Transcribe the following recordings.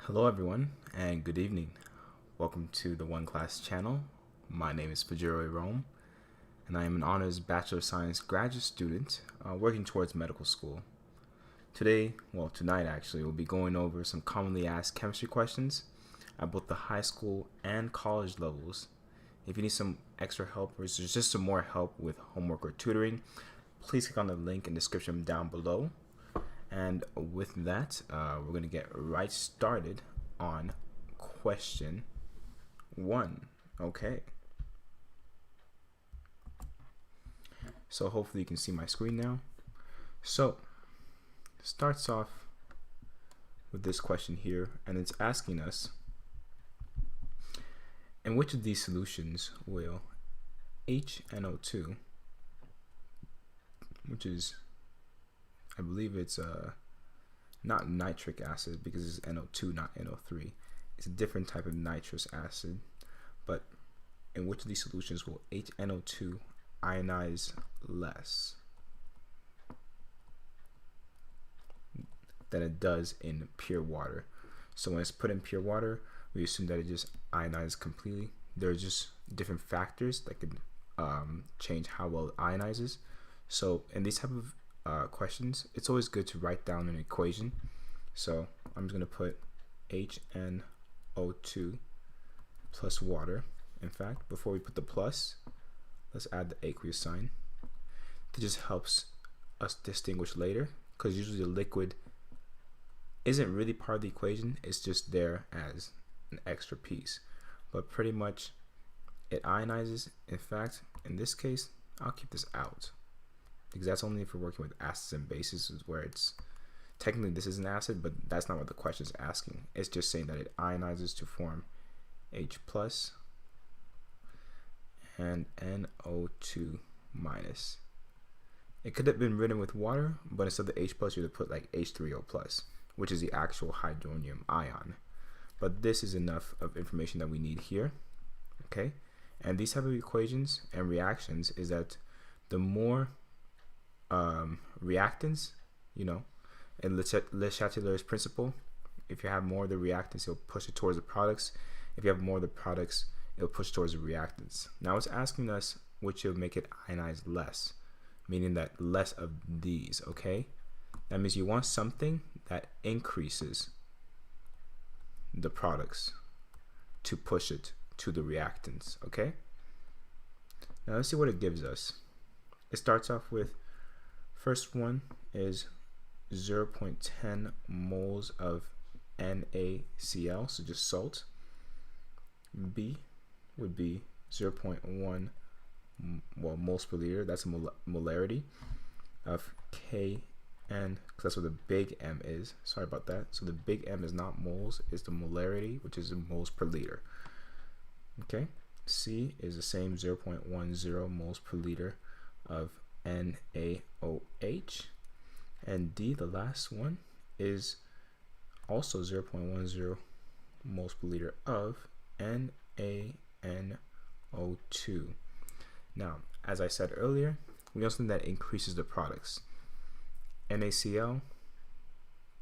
Hello everyone and good evening. Welcome to the OneClass channel. My name is Fejiro and I am an honors Bachelor of Science graduate student working towards medical school. Tonight actually, we'll be going over some commonly asked chemistry questions at both the high school and college levels. If you need some extra help or just some more help with homework or tutoring, please click on the link in the description down below. And with that, we're going to get right started on question 1. Okay. So hopefully you can see my screen now. So starts off with this question here, and it's asking us, in which of these solutions will HNO2, which is, I believe it's not nitric acid because it's NO2, not NO3. It's a different type of nitrous acid. But in which of these solutions will HNO2 ionize less than it does in pure water? So when it's put in pure water, we assume that it just ionizes completely. There's just different factors that can change how well it ionizes. So in these type of questions, it's always good to write down an equation. So I'm just going to put HNO2 plus water. In fact, before we put the plus, let's add the aqueous sign. That just helps us distinguish later, because usually the liquid isn't really part of the equation, it's just there as an extra piece. But pretty much it ionizes. In fact, in this case, I'll keep this out, because that's only if we're working with acids and bases, is where it's technically this is an acid, but that's not what the question is asking. It's just saying that it ionizes to form H plus and NO2 minus. It could have been written with water, but instead of the H plus, you would have put like H3O plus, which is the actual hydronium ion. But this is enough of information that we need here. Okay, and these type of equations and reactions is that the more reactants, in Le Chatelier's principle, if you have more of the reactants, it'll push it towards the products. If you have more of the products, it'll push towards the reactants. Now it's asking us which will make it ionize less, meaning that less of these. Okay, that means you want something that increases the products to push it to the reactants. Okay, now let's see what it gives us. It starts off with, first one is 0.10 moles of NaCl, so just salt. B would be 0.1 moles per liter, that's a molarity of Kn, because that's what the big M is. Sorry about that. So the big M is not moles, it's the molarity, which is in moles per liter. Okay. C is the same, 0.10 moles per liter of NaOH. And D, the last one, is also 0.10 moles per liter of NaNO2. Now, as I said earlier, we also think that increases the products. NaCl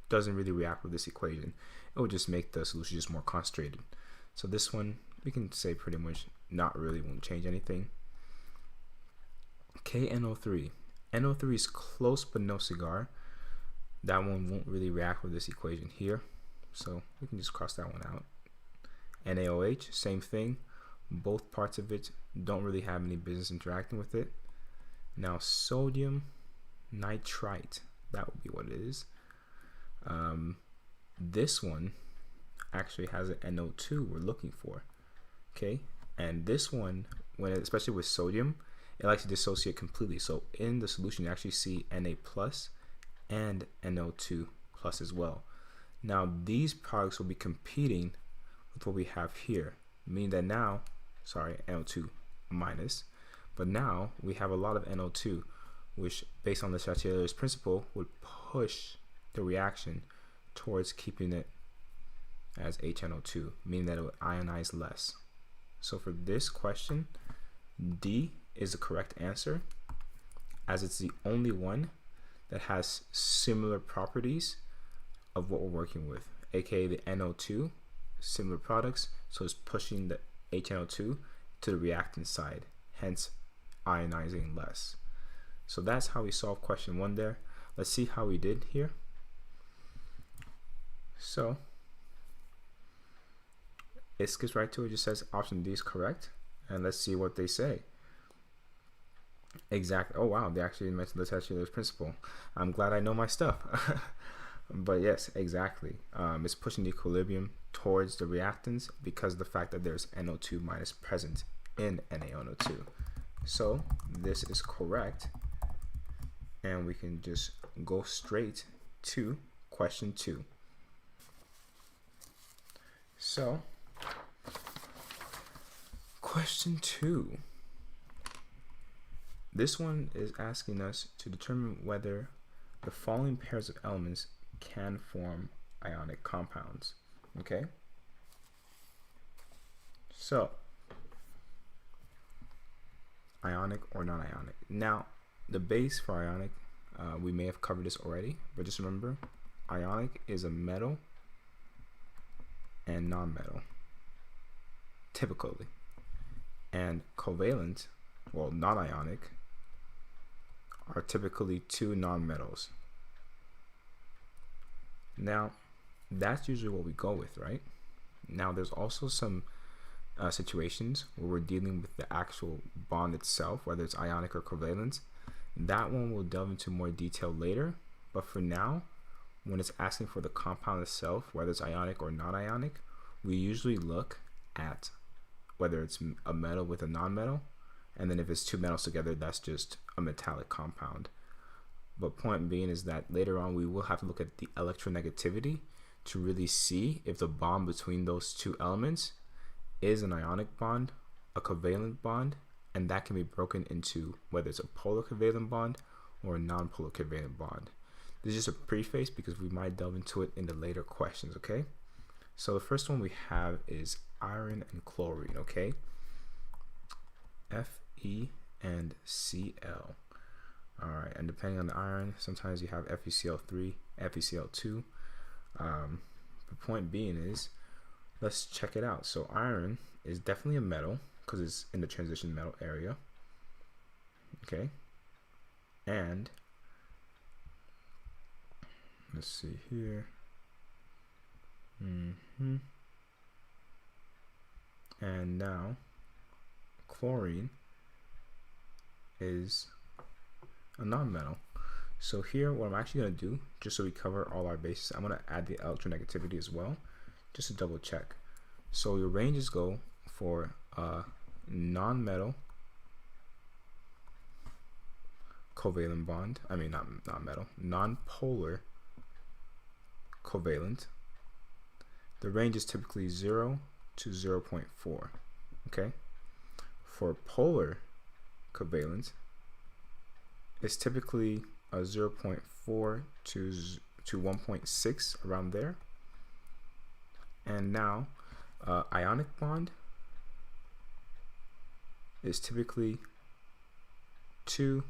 doesn't really react with this equation. It will just make the solution just more concentrated. So this one, we can say pretty much not really, won't change anything. KNO3. NO3 is close but no cigar. That one won't really react with this equation here, so we can just cross that one out. NaOH, same thing. Both parts of it don't really have any business interacting with it. Now sodium nitrite, that would be what it is. This one actually has an NO2 we're looking for. Okay, and this one, especially with sodium, it likes to dissociate completely. So in the solution, you actually see Na plus and NO2 plus as well. Now these products will be competing with what we have here, meaning that now, NO2 minus, but now we have a lot of NO2, which based on the Chatelier's principle would push the reaction towards keeping it as HNO2, meaning that it would ionize less. So for this question, D is the correct answer, as it's the only one that has similar properties of what we're working with. aka the NO2, similar products, so it's pushing the HNO2 to the reactant side, hence ionizing less. So that's how we solve question 1 there. Let's see how we did here. So it skips right to it, just says option D is correct, and let's see what they say. Exact. Oh wow, they actually mentioned the Taylor's principle. I'm glad I know my stuff. But yes, exactly. It's pushing the equilibrium towards the reactants because of the fact that there's NO2 minus present in NaONO2. So this is correct, and we can just go straight to question 2. So question 2. This one is asking us to determine whether the following pairs of elements can form ionic compounds. Okay? So, ionic or non-ionic. Now, the base for ionic, we may have covered this already, but just remember, ionic is a metal and non-metal, typically. And covalent, well, non-ionic, are typically 2 non-metals. Now, that's usually what we go with, right? Now, there's also some situations where we're dealing with the actual bond itself, whether it's ionic or covalent. That one we'll delve into more detail later, but for now, when it's asking for the compound itself, whether it's ionic or non-ionic, we usually look at whether it's a metal with a non-metal, and then if it's 2 metals together, that's just a metallic compound. But point being is that later on we will have to look at the electronegativity to really see if the bond between those 2 elements is an ionic bond, a covalent bond, and that can be broken into whether it's a polar covalent bond or a non-polar covalent bond. This is just a preface because we might delve into it in the later questions, okay? So the first one we have is iron and chlorine, okay? Fe and Cl. Alright, and depending on the iron, sometimes you have FeCl3, FeCl2. The point being is, let's check it out. So iron is definitely a metal because it's in the transition metal area. Okay, and let's see here. And now chlorine is a non-metal. So here what I'm actually going to do, just so we cover all our bases, I'm going to add the electronegativity as well, just to double check. So your ranges go for non-metal covalent bond, not non-metal, non-polar covalent. The range is typically 0 to 0.4. Okay, for polar covalent, it's typically a 0.4 to 1.6, around there. And now ionic bond is typically 2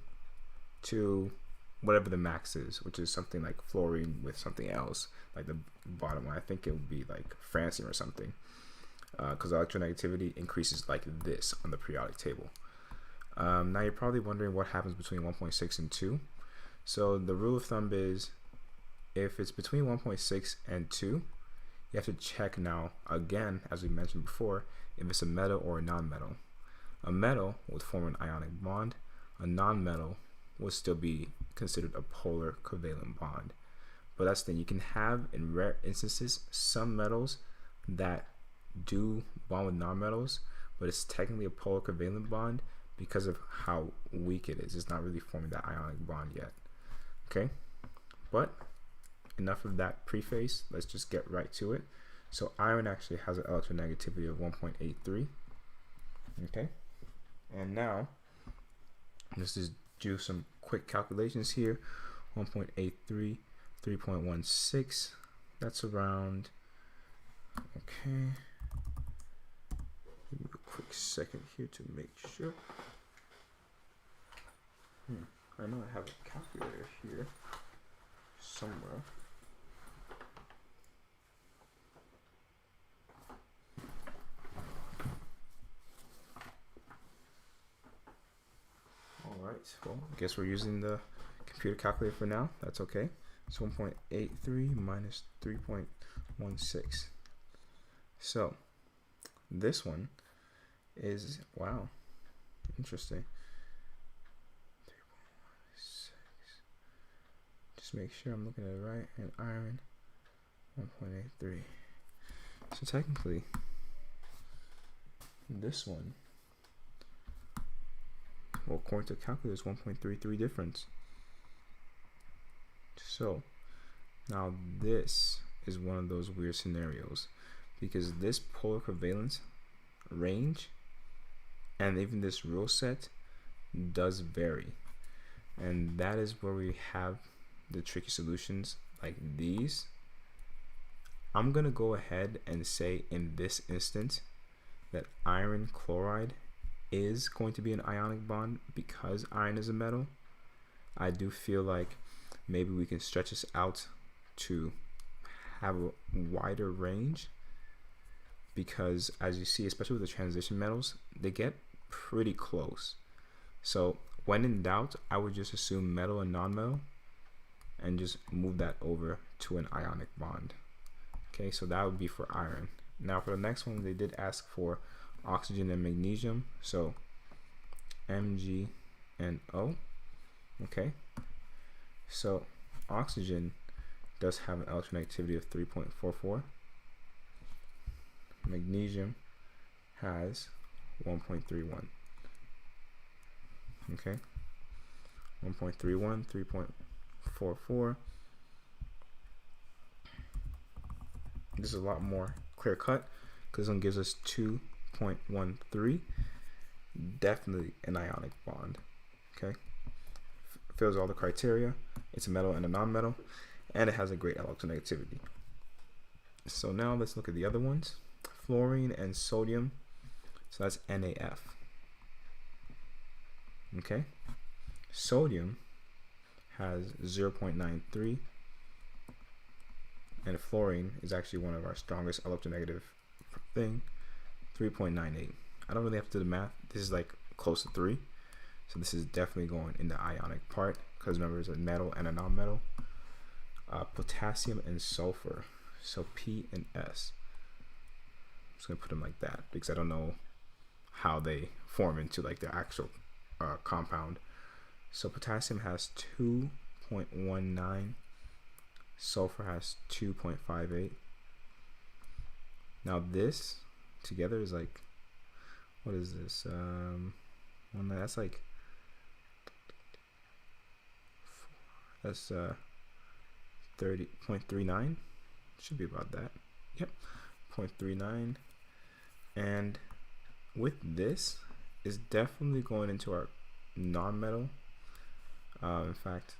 to whatever the max is, which is something like fluorine with something else, like the bottom one. I think it would be like francium or something, because electronegativity increases like this on the periodic table. Now you're probably wondering what happens between 1.6 and 2. So the rule of thumb is if it's between 1.6 and 2, you have to check now again, as we mentioned before, if it's a metal or a non-metal. A metal would form an ionic bond. A non-metal would still be considered a polar covalent bond. But that's the thing, you can have in rare instances some metals that do bond with non-metals, but it's technically a polar covalent bond because of how weak it is. It's not really forming that ionic bond yet. Okay, but enough of that preface. Let's just get right to it. So iron actually has an electronegativity of 1.83. Okay, and now let's just do some quick calculations here. 1.83, 3.16. That's around. Okay, give me a quick second here to make sure. I know I have a calculator here somewhere. well, I guess we're using the computer calculator for now. That's okay. It's 1.83 minus 3.16. So this one is, wow, interesting. 3.16. Just make sure I'm looking at it right. And iron, 1.83. So technically, this one, well, according to the calculator, is 1.33 difference. So now this is one of those weird scenarios, because this polar covalence range and even this rule set does vary, and that is where we have the tricky solutions like these. I'm gonna go ahead and say in this instance that iron chloride is going to be an ionic bond because iron is a metal. I do feel like maybe we can stretch this out to have a wider range, because as you see, especially with the transition metals, they get pretty close. So when in doubt, I would just assume metal and non-metal and just move that over to an ionic bond. Okay, so that would be for iron. Now for the next one, they did ask for oxygen and magnesium, so Mg and O. Okay, so oxygen does have an electronegativity of 3.44. Magnesium has 1.31. Okay, 1.31, 3.44. This is a lot more clear cut because this one gives us 2.13. Definitely an ionic bond. Okay, fills all the criteria. It's a metal and a non-metal, and it has a great electronegativity. So now let's look at the other ones. Fluorine and sodium. So that's NaF. Okay, sodium has 0.93, and fluorine is actually one of our strongest electronegative thing, 3.98. I don't really have to do the math. This is like close to 3, so this is definitely going in the ionic part, because remember it's a metal and a non-metal. Potassium and sulfur, so P and S. I'm just gonna put them like that because I don't know how they form into like the actual compound. So potassium has 2.19, sulfur has 2.58. Now this together is like, what is this? That's like, that's 30.39. Should be about that. Yep, 0.39. And with this is definitely going into our non-metal. In fact,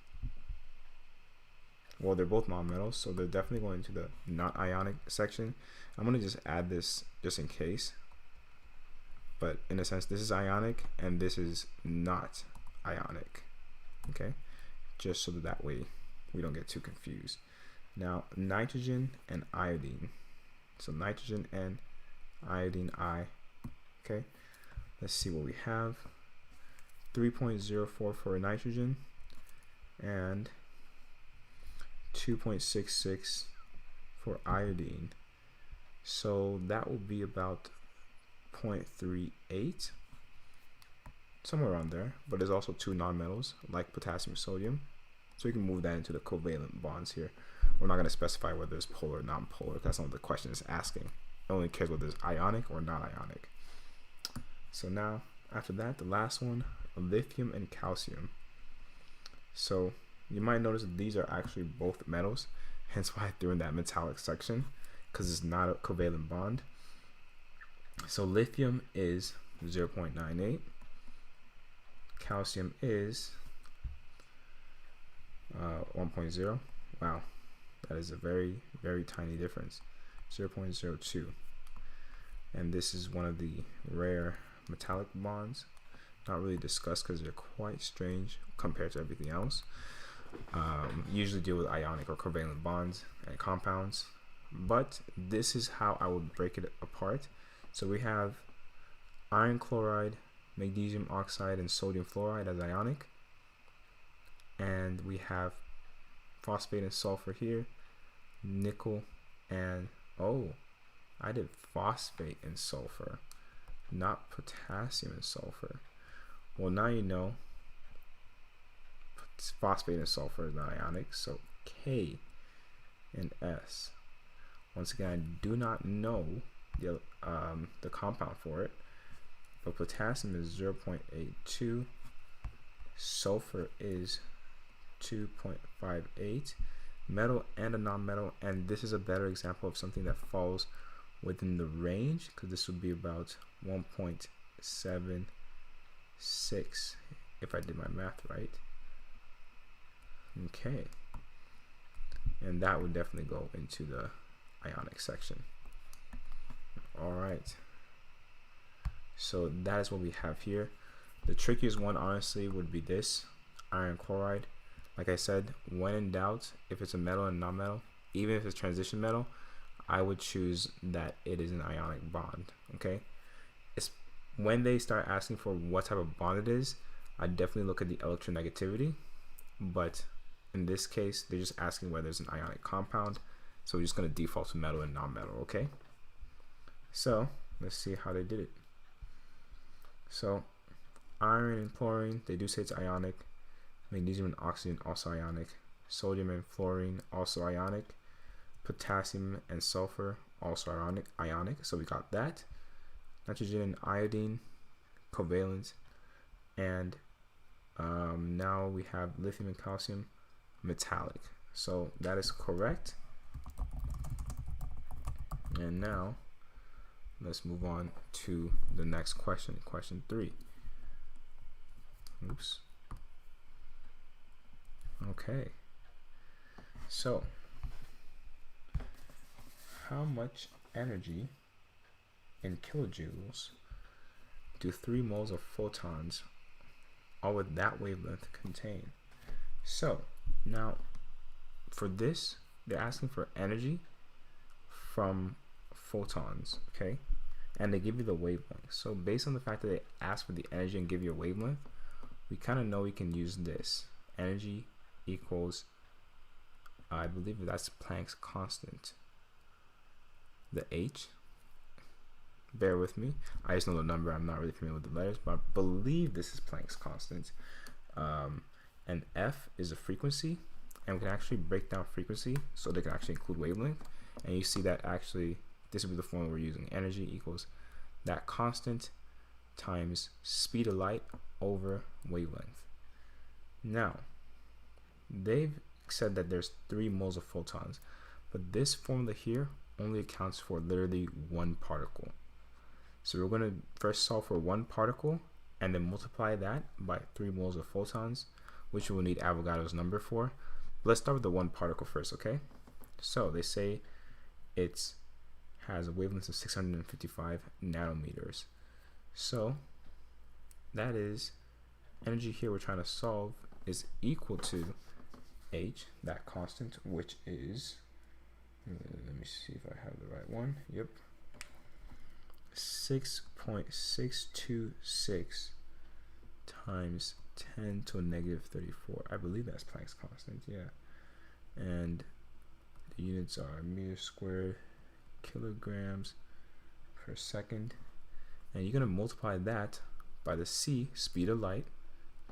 well, they're both non-metals, so they're definitely going into the not ionic section. I'm gonna just add this just in case, but in a sense, this is ionic and this is not ionic. Okay, just so that way we don't get too confused. Now, nitrogen and iodine. So nitrogen and iodine I. Okay, let's see what we have. 3.04 for nitrogen and 2.66 for iodine. So that will be about 0.38, somewhere around there. But there's also two nonmetals like potassium, sodium. So we can move that into the covalent bonds here. We're not going to specify whether it's polar or non-polar. That's not what the question is asking. It only cares whether it's ionic or non-ionic. So now, after that, the last one, lithium and calcium. So you might notice that these are actually both metals, hence why I threw in that metallic section, because it's not a covalent bond. So lithium is 0.98. Calcium is 1.0. Wow, that is a very, very tiny difference, 0.02. And this is one of the rare metallic bonds, not really discussed because they're quite strange compared to everything else. Usually deal with ionic or covalent bonds and compounds, but this is how I would break it apart. So we have iron chloride, magnesium oxide, and sodium fluoride as ionic. and we have phosphate and sulfur here, nickel, and oh, I did phosphate and sulfur, not potassium and sulfur. Well, now you know phosphate and sulfur is not ionic, so K and S. Once again, I do not know the compound for it, but potassium is 0.82, sulfur is 2.58, metal and a non-metal, and this is a better example of something that falls within the range, because this would be about 1.76 if I did my math right. Okay, and that would definitely go into the ionic section. All right, so that is what we have here. The trickiest one honestly would be this iron chloride. Like I said, when in doubt, if it's a metal and non-metal, even if it's transition metal, I would choose that it is an ionic bond. Okay, it's when they start asking for what type of bond it is, I definitely look at the electronegativity, but in this case they're just asking whether it's an ionic compound, so we're just going to default to metal and non-metal. Okay, so let's see how they did it. So iron and chlorine, they do say it's ionic. Magnesium and oxygen also ionic. Sodium and fluorine also ionic. Potassium and sulfur also ionic, so we got that. Nitrogen and iodine covalent, and now we have lithium and calcium metallic, so that is correct. And now let's move on to the next question, question 3. Oops. Okay, so how much energy in kilojoules do 3 moles of photons all with that wavelength contain? So now for this, they're asking for energy from photons, okay, and they give you the wavelength. So based on the fact that they ask for the energy and give you a wavelength, we kind of know we can use this. Energy equals, I believe that's Planck's constant, the H. Bear with me, I just know the number, I'm not really familiar with the letters, but I believe this is Planck's constant. And F is a frequency, and we can actually break down frequency so they can actually include wavelength, and you see that actually this would be the formula we're using. Energy equals that constant times speed of light over wavelength. Now they've said that there's 3 moles of photons, but this formula here only accounts for literally 1 particle. So we're going to first solve for 1 particle and then multiply that by 3 moles of photons, which we'll need Avogadro's number for. Let's start with the 1 particle first, okay? So they say it has a wavelength of 655 nanometers. So that is energy here we're trying to solve is equal to H, that constant, which is, let me see if I have the right one. Yep, 6.626 times 10 to a negative 34. I believe that's Planck's constant, yeah. And the units are meters squared, kilograms per second. And you're going to multiply that by the C, speed of light,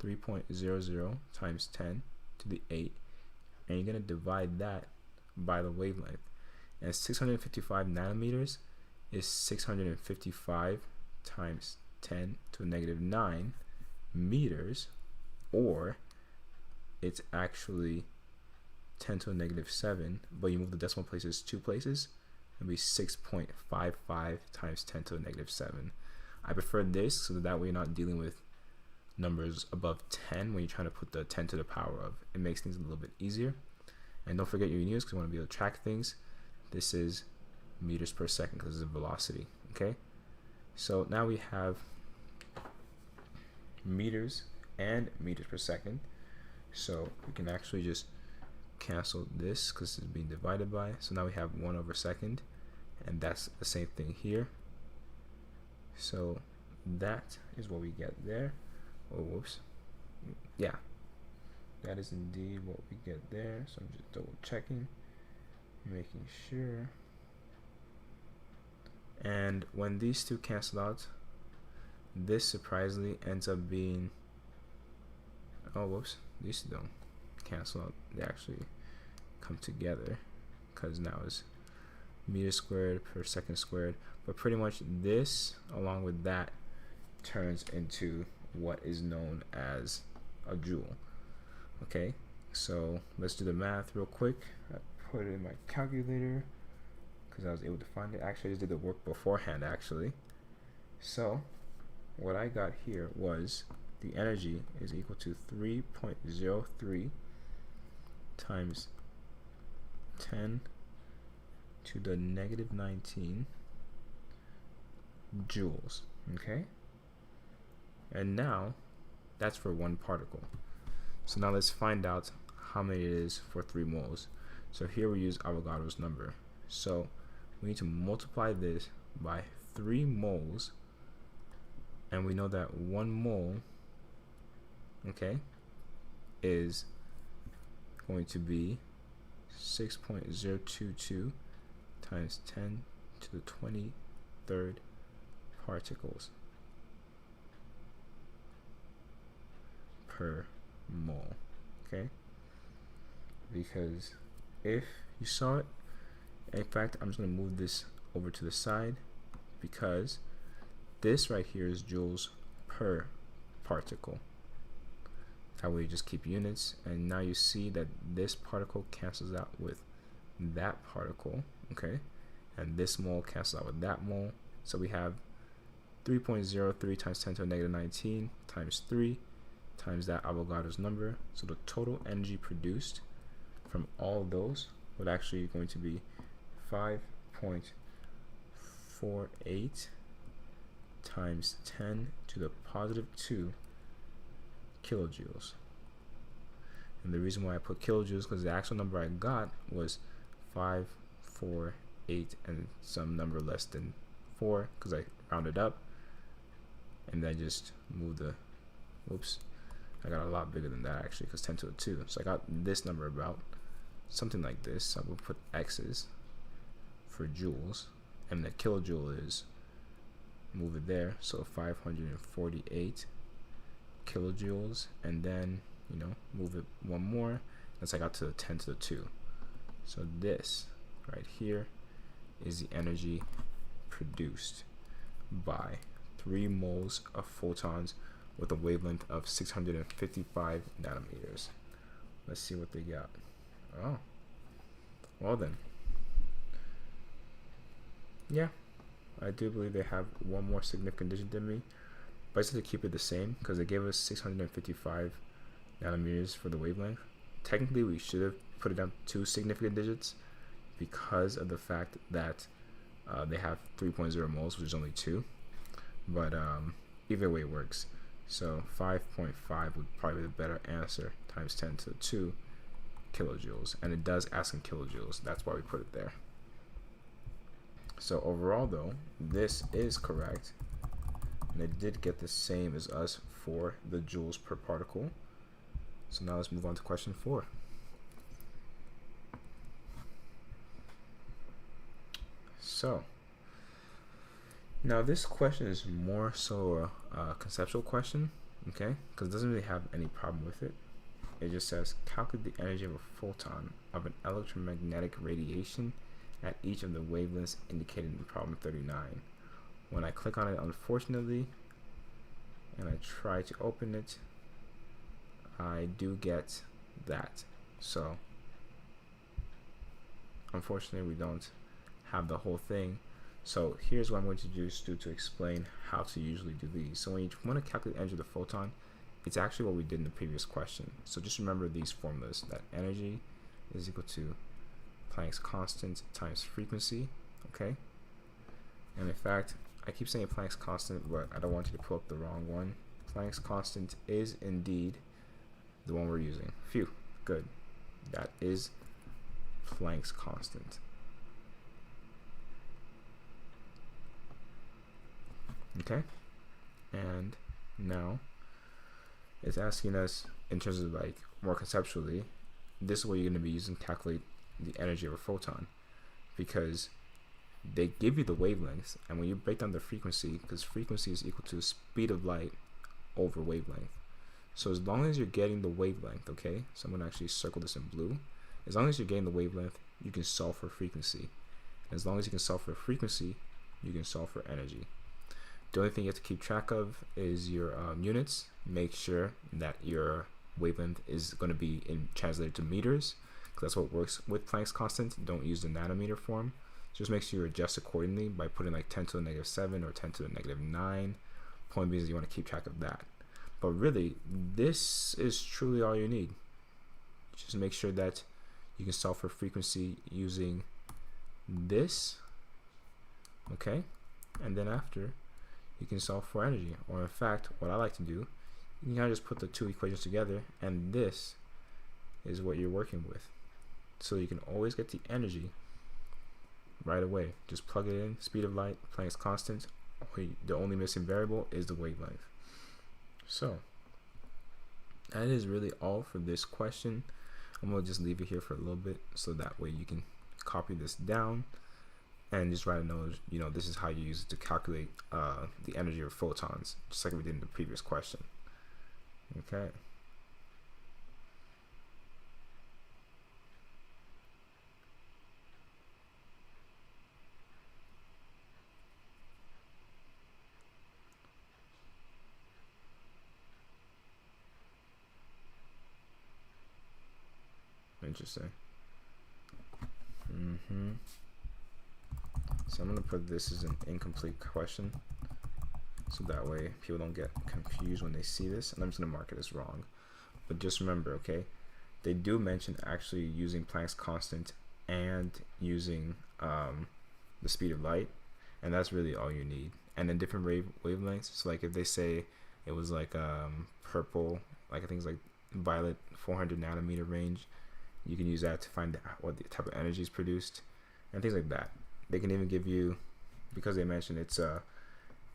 3.00 times 10 to the 8. And you're going to divide that by the wavelength. And 655 nanometers is 655 times 10 to a negative 9 meters, or it's actually 10 to a negative 7, but you move the decimal places 2 places, it'll be 6.55 times 10 to a negative 7. I prefer this so that way you're not dealing with numbers above 10 when you're trying to put the 10 to the power of. It makes things a little bit easier. And don't forget your units because you want to be able to track things. This is meters per second because it's a velocity, okay? So now we have meters and meters per second. So we can actually just cancel this because it's being divided by. So now we have 1 over second, and that's the same thing here. So that is what we get there. Oh, whoops. Yeah. that is indeed what we get there. So I'm just double checking, making sure. And when these two cancel out, this surprisingly ends up being, oh whoops, these two don't cancel out, they actually come together, because now it's meter squared per second squared. But pretty much this along with that turns into what is known as a joule. Okay, so let's do the math real quick. I put it in my calculator because I was able to find it. Actually, I just did the work beforehand actually. So what I got here was the energy is equal to 3.03 times 10 to the negative 19 joules. Okay, and now that's for one particle. So now let's find out how many it is for 3 moles. So here we use Avogadro's number. So we need to multiply this by 3 moles, and we know that 1 mole, okay, is going to be 6.022 times 10 to the 23rd particles per mole. Okay, because if you saw it, in fact, I'm just going to move this over to the side, because this right here is joules per particle. That way you just keep units, and now you see that this particle cancels out with that particle, okay, and this mole cancels out with that mole. So we have 3.03 times 10 to the negative 19 times 3 times that Avogadro's number. So the total energy produced from all of those would actually going to be 5.48 times 10 to the positive 2 kilojoules. And the reason why I put kilojoules because the actual number I got was 548 and some number less than 4, because I rounded up and then just moved the, whoops, I got a lot bigger than that actually, because 10 to the 2. So I got this number about something like this. I will put x's for joules, and the kilojoule is, move it there, so 548 kilojoules, and then, you know, move it one more. That's I got to the 10 to the 2. So this right here is the energy produced by 3 moles of photons with a wavelength of 655 nanometers. Let's see what they got. Oh, well then, yeah, I do believe they have one more significant digit than me, but I just have to keep it the same because they gave us 655 nanometers for the wavelength. Technically, we should have put it down 2 significant digits because of the fact that they have 3.0 moles, which is only 2. But either way it works. So 5.5 would probably be the better answer, times 10 to the 2 kilojoules. And it does ask in kilojoules. That's why we put it there. So overall, though, this is correct. And it did get the same as us for the joules per particle. So now let's move on to question 4. So now this question is more so a conceptual question, okay? Because it doesn't really have any problem with it. It just says calculate the energy of a photon of an electromagnetic radiation at each of the wavelengths indicated in problem 39. When I click on it, unfortunately, and I try to open it, I do get that. So unfortunately, we don't have the whole thing. So here's what I'm going to do to explain how to usually do these. So when you want to calculate the energy of the photon, it's actually what we did in the previous question. So just remember these formulas, that energy is equal to Planck's constant times frequency, okay? And in fact, I keep saying Planck's constant, but I don't want you to pull up the wrong one. Planck's constant is indeed the one we're using. Phew, good. That is Planck's constant. Okay, and now it's asking us in terms of like more conceptually, this is what you're going to be using to calculate the energy of a photon, because they give you the wavelengths, and when you break down the frequency, because frequency is equal to the speed of light over wavelength. So as long as you're getting the wavelength, okay, so I'm going to actually circle this in blue. As long as you're getting the wavelength, you can solve for frequency. And as long as you can solve for frequency, you can solve for energy. The only thing you have to keep track of is your units. Make sure that your wavelength is going to be translated to meters, because that's what works with Planck's constant. Don't use the nanometer form. Just make sure you adjust accordingly by putting like 10 to the negative 7 or 10 to the negative 9. Point being is you want to keep track of that. But really, this is truly all you need. Just make sure that you can solve for frequency using this, okay? And then after, you can solve for energy. Or in fact, what I like to do, you can kind of just put the two equations together, and this is what you're working with. So you can always get the energy right away. Just plug it in, speed of light, Planck's constant. The only missing variable is the wavelength. So that is really all for this question. I'm going to just leave it here for a little bit, so that way you can copy this down and just write a note, you know, this is how you use it to calculate the energy of photons, just like we did in the previous question. Okay. Interesting. So I'm going to put this as an incomplete question, so that way people don't get confused when they see this, and I'm just going to mark it as wrong. But just remember, okay, they do mention actually using Planck's constant and using the speed of light, and that's really all you need. And then different wavelengths, so like if they say it was like purple, like I think it's like violet 400 nanometer range, you can use that to find out what the type of energy is produced and things like that. They can even give you, because they mentioned it's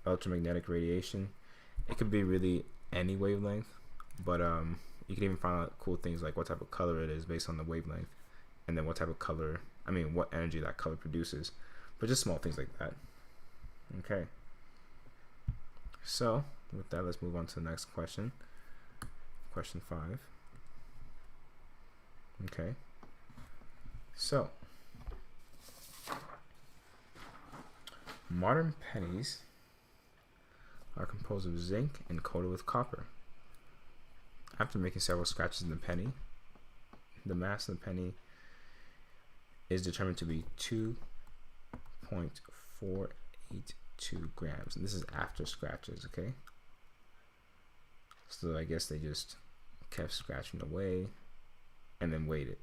electromagnetic radiation, it could be really any wavelength, but you can even find out cool things like what type of color it is based on the wavelength, and then what type of color, what energy that color produces, but just small things like that. Okay, so with that, let's move on to the next question. Question 5. Okay, so modern pennies are composed of zinc and coated with copper. After making several scratches in the penny, the mass of the penny is determined to be 2.482 grams, and this is after scratches. Okay, so I guess they just kept scratching away and then weighed it,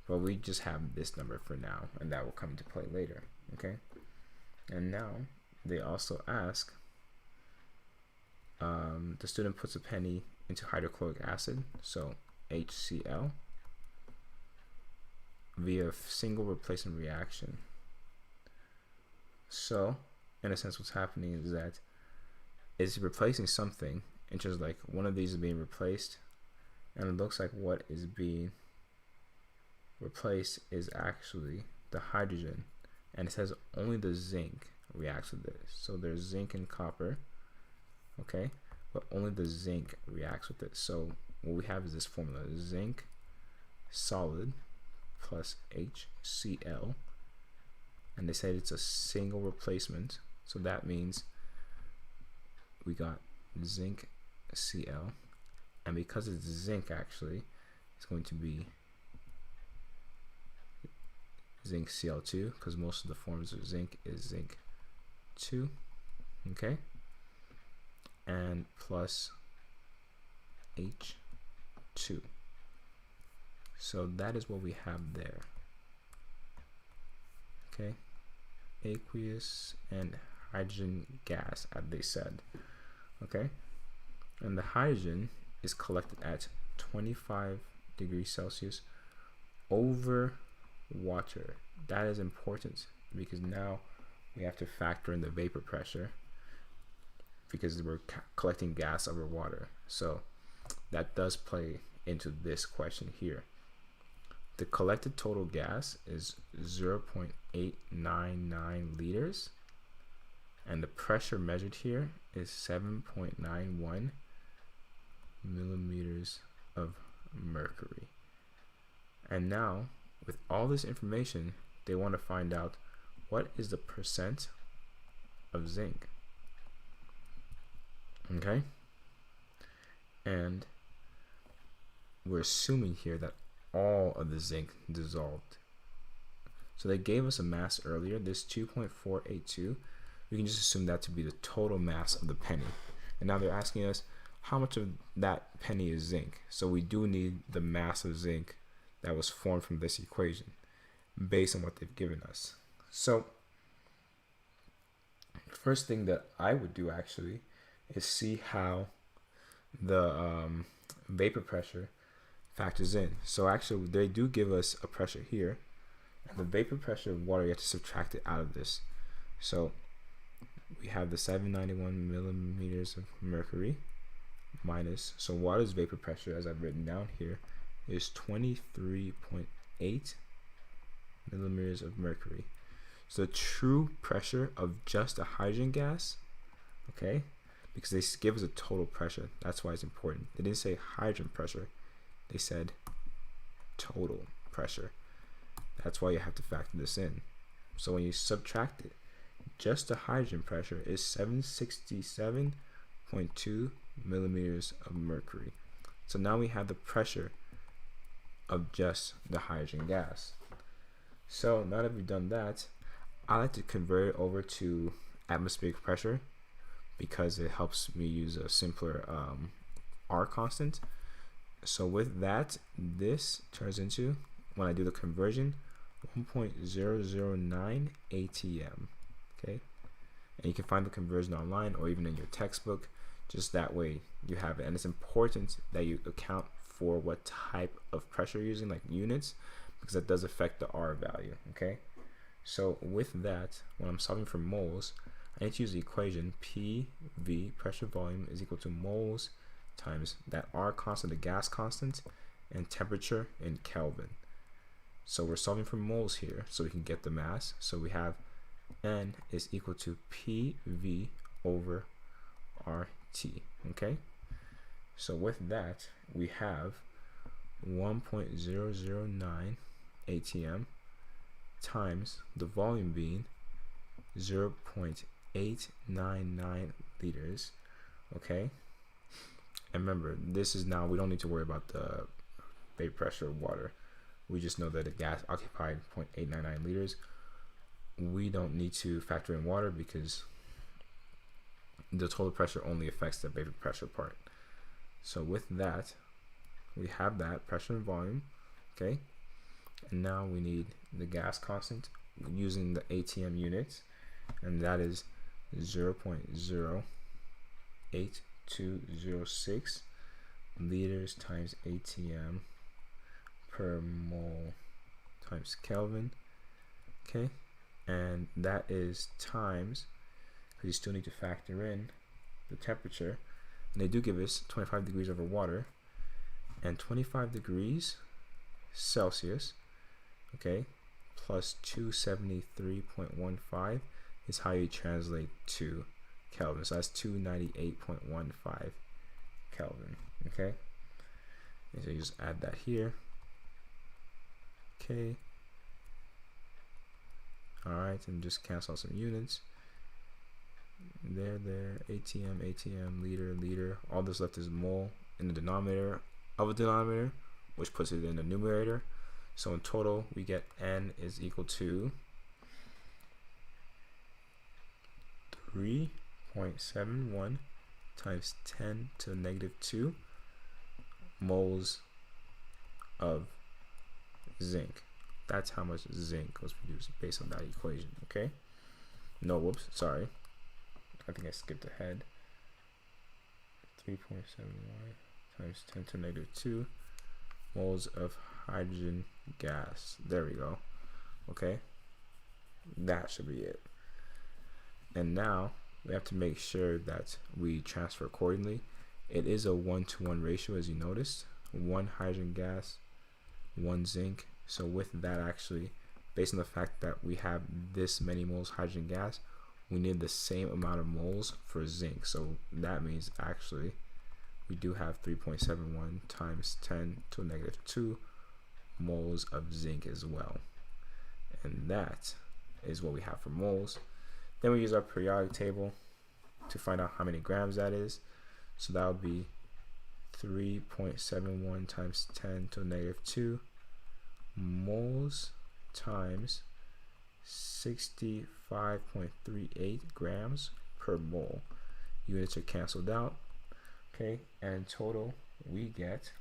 but we just have this number for now, and that will come into play later. Okay, and now they also ask, the student puts a penny into hydrochloric acid, so HCl, via single replacement reaction. So in a sense, what's happening is that it's replacing something, in terms of like one of these is being replaced, and it looks like what is being replaced is actually the hydrogen, and it says only the zinc reacts with this. So there's zinc and copper, okay, but only the zinc reacts with it. So what we have is this formula: zinc solid plus HCl, and they said it's a single replacement, so that means we got zinc Cl, and because it's zinc, actually it's going to be zinc Cl2, because most of the forms of zinc is zinc 2, okay, and plus H2. So that is what we have there. Okay, aqueous and hydrogen gas, as they said. Okay, and the hydrogen is collected at 25 degrees Celsius over water. That is important, because now we have to factor in the vapor pressure, because we're collecting gas over water. So that does play into this question here. The collected total gas is 0.899 liters, and the pressure measured here is 7.91 millimeters of mercury. And now, with all this information, they want to find out what is the percent of zinc. Okay? And we're assuming here that all of the zinc dissolved. So they gave us a mass earlier, this 2.482. We can just assume that to be the total mass of the penny. And now they're asking us how much of that penny is zinc. So we do need the mass of zinc that was formed from this equation based on what they've given us. So first thing that I would do actually is see how the vapor pressure factors in. So actually they do give us a pressure here, and the vapor pressure of water, you have to subtract it out of this. So we have the 791 millimeters of mercury minus, so water's vapor pressure, as I've written down here, is 23.8 millimeters of mercury. So the true pressure of just a hydrogen gas, okay, because they give us a total pressure, that's why it's important. They didn't say hydrogen pressure, they said total pressure. That's why you have to factor this in. So when you subtract it, just the hydrogen pressure is 767.2 millimeters of mercury. So now we have the pressure of just the hydrogen gas. So now that we've done that, I like to convert it over to atmospheric pressure because it helps me use a simpler R constant. So with that, this turns into, when I do the conversion, 1.009 ATM. Okay, and you can find the conversion online or even in your textbook. Just that way you have it. And it's important that you account for what type of pressure you're using, like units, because that does affect the R value. Okay, so with that, when I'm solving for moles, I need to use the equation PV, pressure volume, is equal to moles times that R constant, the gas constant, and temperature in Kelvin. So we're solving for moles here so we can get the mass. So we have N is equal to PV over RT. Okay, so with that we have 1.009 ATM times the volume being 0.899 liters. Okay, and remember, this is now, we don't need to worry about the vapor pressure of water. We just know that the gas occupied 0.899 liters. We don't need to factor in water because the total pressure only affects the vapor pressure part. So with that, we have that pressure and volume. Okay, and now we need the gas constant using the ATM units, and that is 0.08206 liters times ATM per mole times Kelvin. Okay, and that is times, because you still need to factor in the temperature, and they do give us 25 degrees over water, and 25 degrees Celsius, okay, plus 273.15 is how you translate to Kelvin. So that's 298.15 Kelvin. Okay, and so you just add that here. Okay, alright, and just cancel out some units. There, ATM, liter. All that's left is mole in the denominator of a denominator, which puts it in the numerator. So in total, we get N is equal to 3.71 times 10 to the negative 2 moles of zinc. That's how much zinc was produced based on that equation. Okay, no, whoops, sorry, I think I skipped ahead. 3.71 times 10 to the negative 2 moles of hydrogen gas. There we go. Okay, that should be it. And now we have to make sure that we transfer accordingly, it is a 1-to-1 ratio, as you noticed. 1 hydrogen gas, 1 zinc. So with that, actually, based on the fact that we have this many moles hydrogen gas, we need the same amount of moles for zinc. So that means actually we do have 3.71 times 10 to the negative 2 moles of zinc as well. And that is what we have for moles. Then we use our periodic table to find out how many grams that is. So that would be 3.71 times 10 to the negative 2 moles times 65.38 grams per mole. Units are canceled out. Okay, and in total we get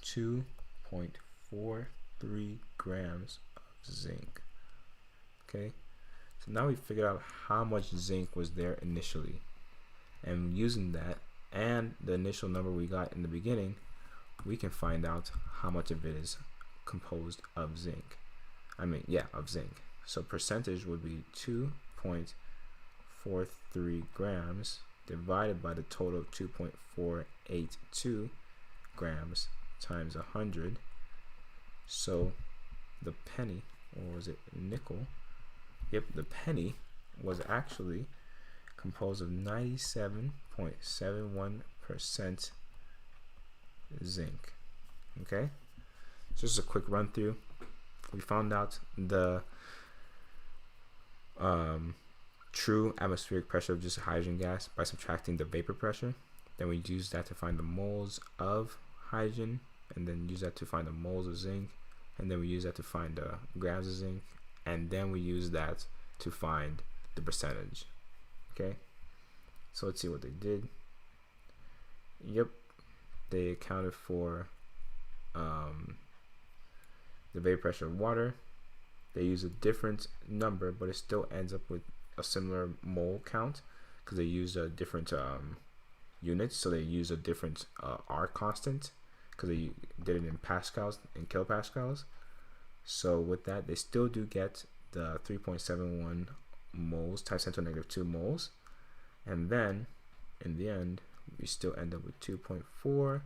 2.43 grams of zinc. Okay, so now we figured out how much zinc was there initially, and using that and the initial number we got in the beginning, we can find out how much of it is composed of zinc. Of zinc. So percentage would be 2.43 grams divided by the total of 2.482 grams times 100. So the penny, or was it nickel? Yep, the penny was actually composed of 97.71% zinc. Okay, so just a quick run through. We found out the true atmospheric pressure of just hydrogen gas by subtracting the vapor pressure. Then we use that to find the moles of hydrogen, and then use that to find the moles of zinc, and then we use that to find the grams of zinc, and then we use that to find the percentage. Okay, so let's see what they did. Yep, they accounted for the vapor pressure of water. They use a different number, but it still ends up with a similar mole count because they use a different units. So they use a different R constant because they did it in pascals and kilopascals. So with that, they still do get the 3.71 moles times 10 to the negative 2 moles, and then in the end we still end up with 2.4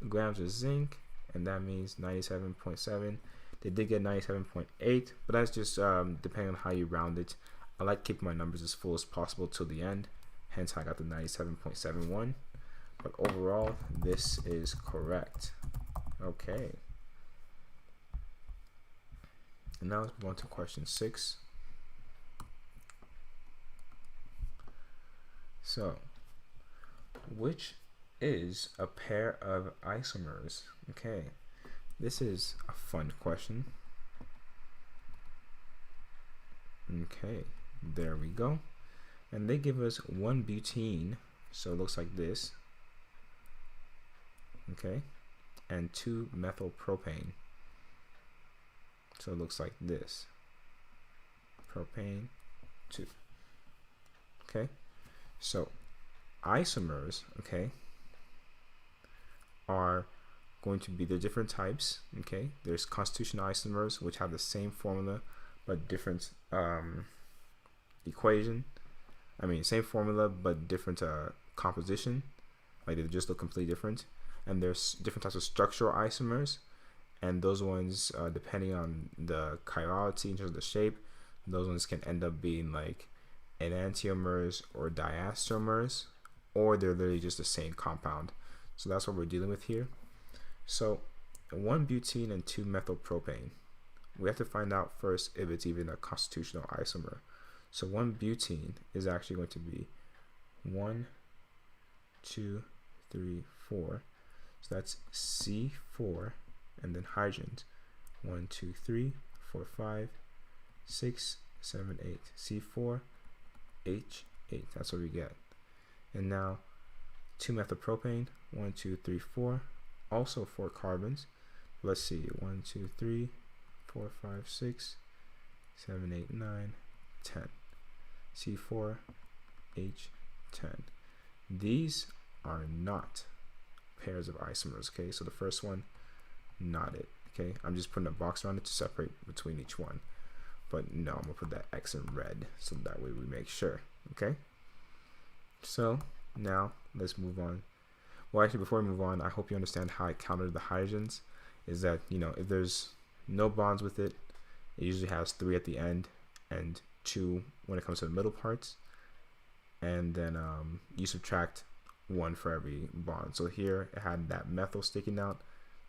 grams of zinc, and that means 97.7. They did get 97.8, but that's just depending on how you round it. I like keeping my numbers as full as possible till the end, hence I got the 97.71. But overall, this is correct. Okay, and now let's move on to question 6. So, which is a pair of isomers? Okay, this is a fun question. Okay, there we go. And they give us 1 butene, so it looks like this. Okay, and 2 methyl propane, so it looks like this. Propane 2. Okay, so isomers, okay, are going to be the different types. Okay, there's constitutional isomers which have the same formula but different equation. Same formula but different composition. Like they just look completely different. And there's different types of structural isomers, and those ones, depending on the chirality in terms of the shape, those ones can end up being like enantiomers or diastereomers, or they're literally just the same compound. So that's what we're dealing with here. So 1 butene and 2 methyl propane, we have to find out first if it's even a constitutional isomer. So 1 butene is actually going to be 1, 2, 3, 4. So that's C4, and then hydrogens 1, 2, 3, 4, 5, 6, 7, 8. C4, H8. That's what we get. And now 2 methyl propane, 1, 2, 3, 4. Also 4 carbons. Let's see, 1, 2, 3, 4, 5, 6, 7, 8, 9, 10. C4, H10. These are not pairs of isomers. Okay, so the first one, not it. Okay, I'm just putting a box around it to separate between each one, but no, I'm gonna put that X in red so that way we make sure. Okay, so now let's move on. Well, actually, before we move on, I hope you understand how I counted the hydrogens. Is that, you know, if there's no bonds with it, it usually has 3 at the end and 2 when it comes to the middle parts. And then you subtract 1 for every bond. So here it had that methyl sticking out,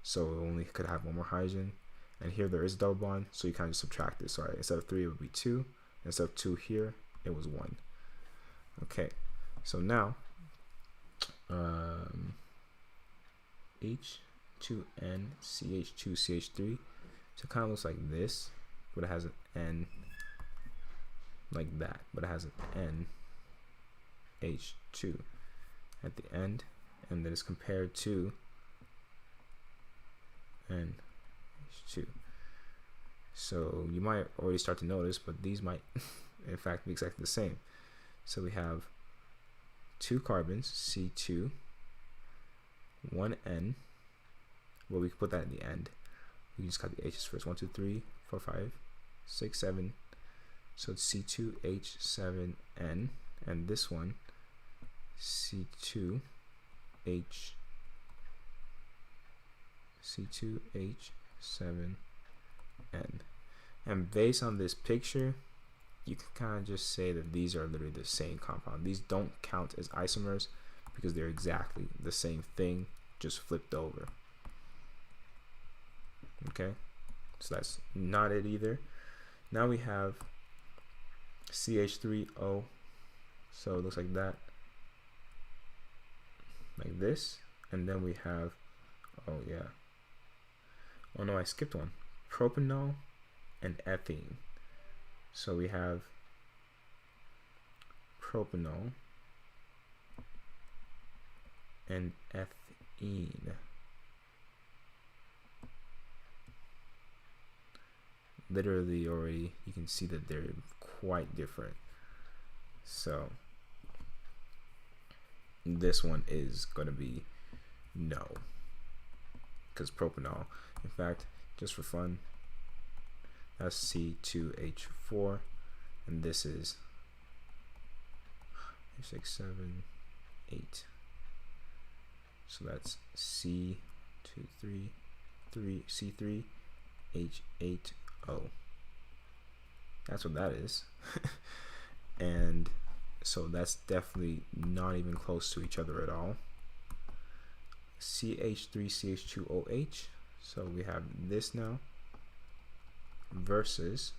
so it only could have 1 more hydrogen. And here there is a double bond, so you kind of just subtract it. So instead of 3, it would be 2. Instead of 2 here, it was 1. Okay, so now H2NCH2CH3. So it kind of looks like this, but it has an N like that, but it has an NH2 at the end, and then it's compared to NH2. So you might already start to notice, but these might in fact be exactly the same. So we have 2 carbons, C2, 1 N. Well, we can put that at the end. We just got the H's first. 1, 2, 3, 4, 5, 6, 7. So it's C2H7N, and this one C2H7N. And based on this picture, you can kind of just say that these are literally the same compound. These don't count as isomers because they're exactly the same thing, just flipped over. Okay, so that's not it either. Now we have CH3O, so it looks like that, like this. And then we have, oh yeah, oh no, I skipped one, propanol and ethene. So we have propanol and ethene. Literally already you can see that they're quite different. So this one is going to be no, because propanol, in fact, just for fun, that's C2H4, and this is 6, 7, 8. So that's C3H8O. That's what that is. And so that's definitely not even close to each other at all. CH3CH2OH. So we have this now versus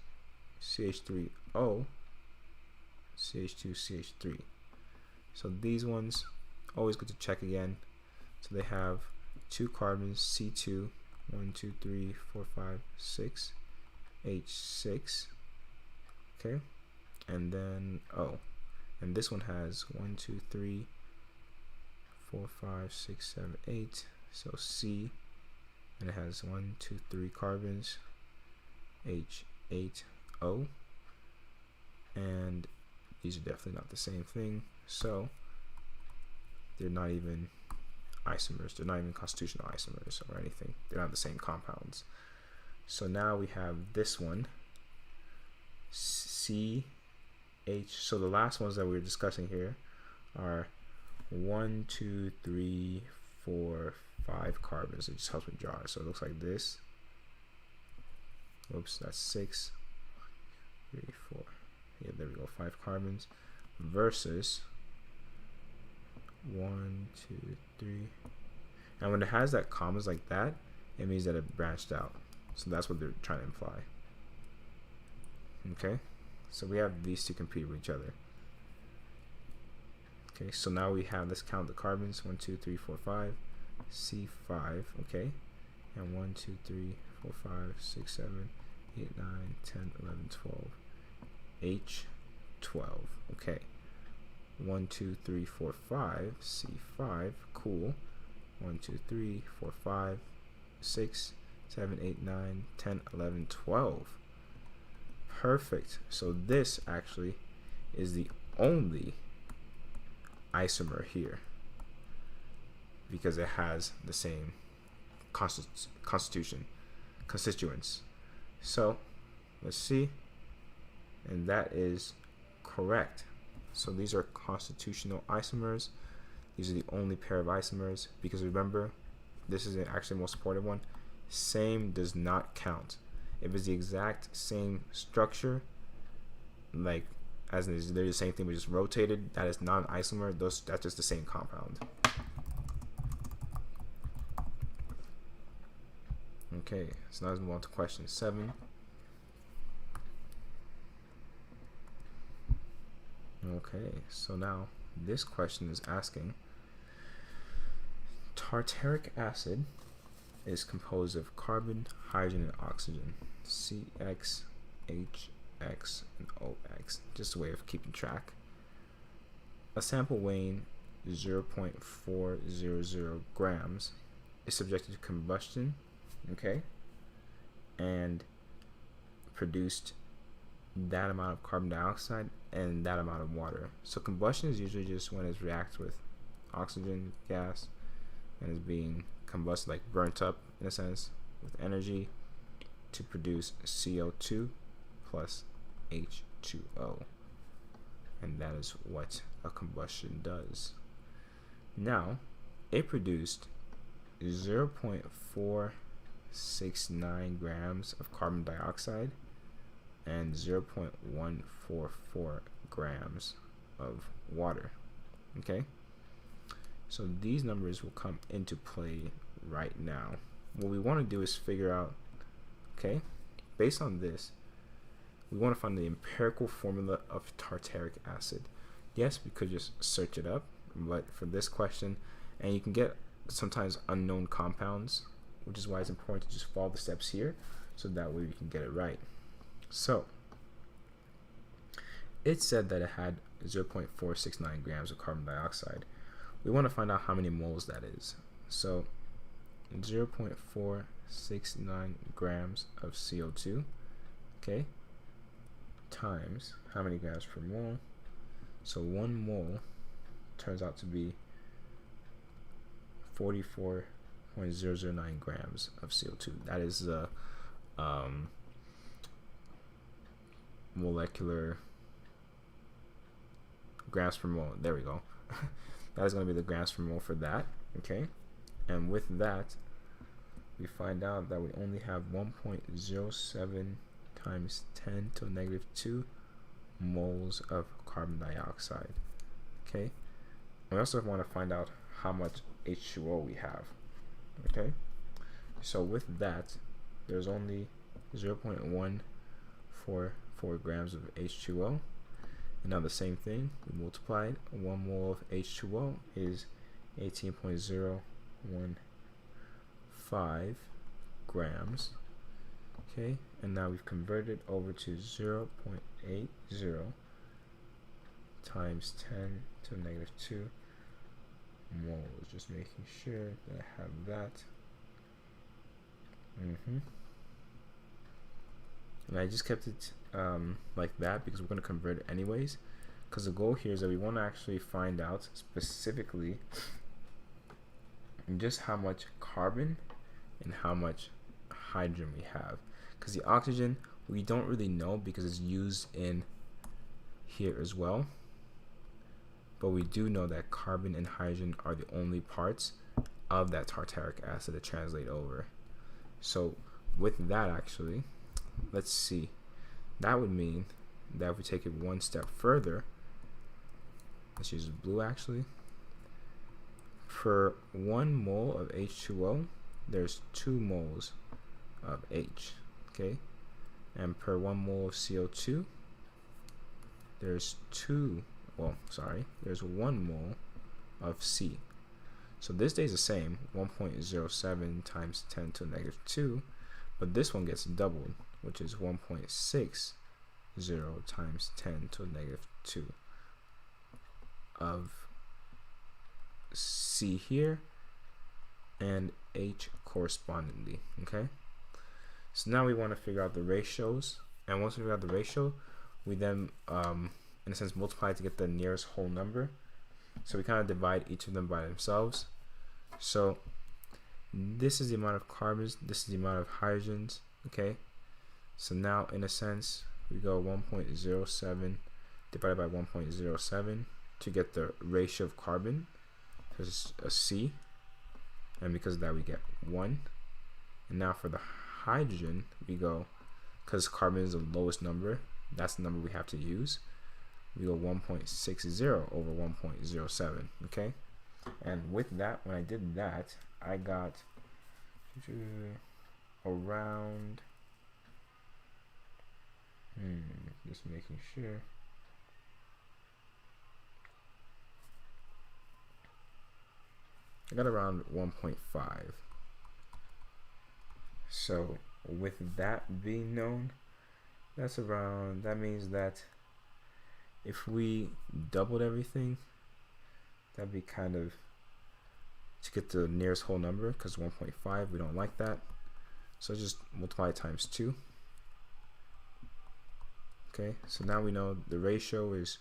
CH3O CH2CH3. So these ones, always good to check again. So they have 2 carbons, C2, 1, 2, 3, 4, 5, 6, H6. Okay, and then O, and this one has 1, 2, 3, 4, 5, 6, 7, 8. So C, and it has 1, 2, 3 carbons, H8O, and these are definitely not the same thing. So they're not even isomers. They're not even constitutional isomers or anything. They're not the same compounds. So now we have this one, CH. So the last ones that we were discussing here are 1, 2, 3, 4, 5 carbons. It just helps me draw it. So it looks like this. Oops, that's 6, 3, 4. Yeah, there we go. 5 carbons versus 1, 2, 3. And when it has that commas like that, it means that it branched out. So that's what they're trying to imply. Okay, so we have these two compete with each other. Okay, so now we have, let's count the carbons. 1, 2, 3, 4, 5. C5, okay. And 1, 2, 3, 4, 5, 6, 7, 8, 9, 10, 11, 12. H12, okay. 1, 2, 3, 4, 5. C5, cool. 1, 2, 3, 4, 5, 6, 7, 8, 9, 10, 11, 12. Perfect. So this actually is the only isomer here because it has the same constituents. So let's see, and that is correct. So these are constitutional isomers. These are the only pair of isomers, because remember, this is actually the most important one. Same does not count. If it's the exact same structure, like as in they're the same thing but just rotated, that is not an isomer. That's just the same compound. Okay, so now let's move on to question 7. Okay, so now this question is asking, tartaric acid is composed of carbon, hydrogen, and oxygen. CX, HX, and OX. Just a way of keeping track. A sample weighing 0.400 grams is subjected to combustion, okay, and produced that amount of carbon dioxide and that amount of water. So combustion is usually just when it reacts with oxygen gas and is being combusted, like burnt up in a sense, with energy to produce CO2 plus H2O. And that is what a combustion does. Now, it produced 0.469 grams of carbon dioxide and 0.144 grams of water. Okay? So these numbers will come into play right now. What we want to do is figure out, okay, based on this, we want to find the empirical formula of tartaric acid. Yes, we could just search it up, but for this question, and you can get sometimes unknown compounds, which is why it's important to just follow the steps here, so that way we can get it right. So, it said that it had 0.469 grams of carbon dioxide. We want to find out how many moles that is. So, 0.469 grams of CO2, okay, times how many grams per mole. So 1 mole turns out to be 44.009 grams of CO2. That is the molecular grams per mole. There we go. That is going to be the grams per mole for that. Okay, and with that, we find out that we only have 1.07 times 10 to the negative 2 moles of carbon dioxide. Okay, and we also want to find out how much H2O we have. Okay, so with that, there's only 0.144 grams of H2O. And now the same thing, we multiplied 1 mole of H2O is 18.015 grams. Okay, and now we've converted over to 0.80 times 10 to the negative 2 moles. Just making sure that I have that. And I just kept it like that because we're going to convert it anyways, because the goal here is that we want to actually find out specifically just how much carbon and how much hydrogen we have, because the oxygen we don't really know because it's used in here as well, but we do know that carbon and hydrogen are the only parts of that tartaric acid that translate over. So with that, actually, let's see, that would mean that if we take it one step further, let's use blue actually, for 1 mole of H2O there's 2 moles of H, okay, and per 1 mole of CO2 there's 1 mole of C. So this stays the same, 1.07 times 10 to the negative 2, but this one gets doubled, which is 1.60 times 10 to the negative 2 of C here and H correspondingly. Okay, so now we want to figure out the ratios, and once we figure out the ratio, we then in a sense multiply to get the nearest whole number. So we kind of divide each of them by themselves. So this is the amount of carbons, this is the amount of hydrogens. Okay, so now in a sense we go 1.07 divided by 1.07 to get the ratio of carbon, There's a C, and because of that we get 1. And now for the hydrogen, we go, because carbon is the lowest number, that's the number we have to use. We go 1.60 over 1.07, okay? And with that, when I did that, I got around, just making sure. I got around 1.5. So with that being known, that's around, that means that if we doubled everything, that'd be kind of, to get the nearest whole number, because 1.5, we don't like that. So just multiply times 2. Okay, so now we know the ratio is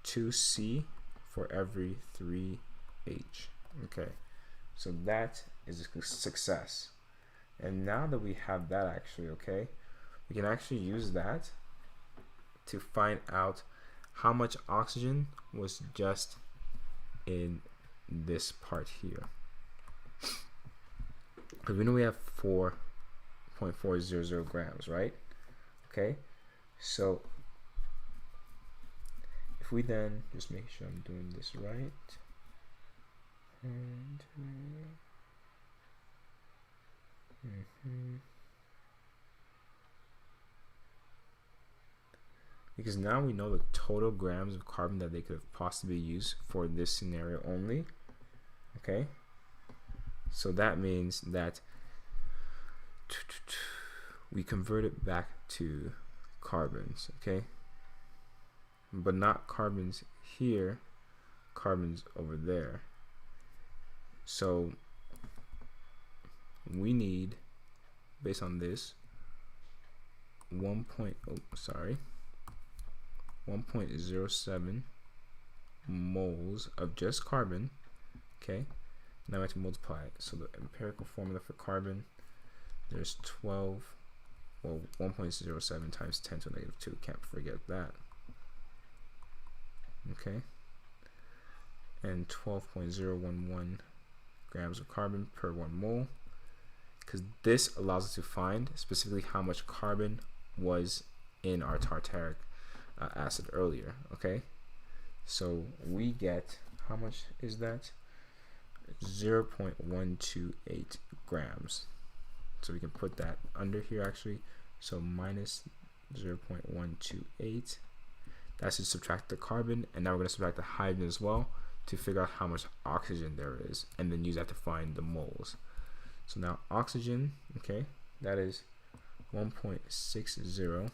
2C for every 3H. Okay, so that is a success. And now that we have that, actually, okay, we can actually use that to find out how much oxygen was just in this part here. Because we know we have 4.400 grams, right? Okay, so if we then just make sure I'm doing this right, and because now we know the total grams of carbon that they could have possibly used for this scenario only. Okay, so that means that we convert it back to carbons, okay, but not carbons here, carbons over there. So we need, based on this, 1.07 moles of just carbon. Okay, now I have to multiply it. So the empirical formula for carbon, there's 1.07 times 10 to the negative 2. Can't forget that. Okay, and 12.011 grams of carbon per 1 mole, because this allows us to find specifically how much carbon was in our tartaric acid earlier. Okay, so we get, how much is that? 0.128 grams. So we can put that under here actually. So minus 0.128. That should subtract the carbon, and now we're going to subtract the hydrogen as well to figure out how much oxygen there is, and then use that to find the moles. So now oxygen, okay, that is 1.60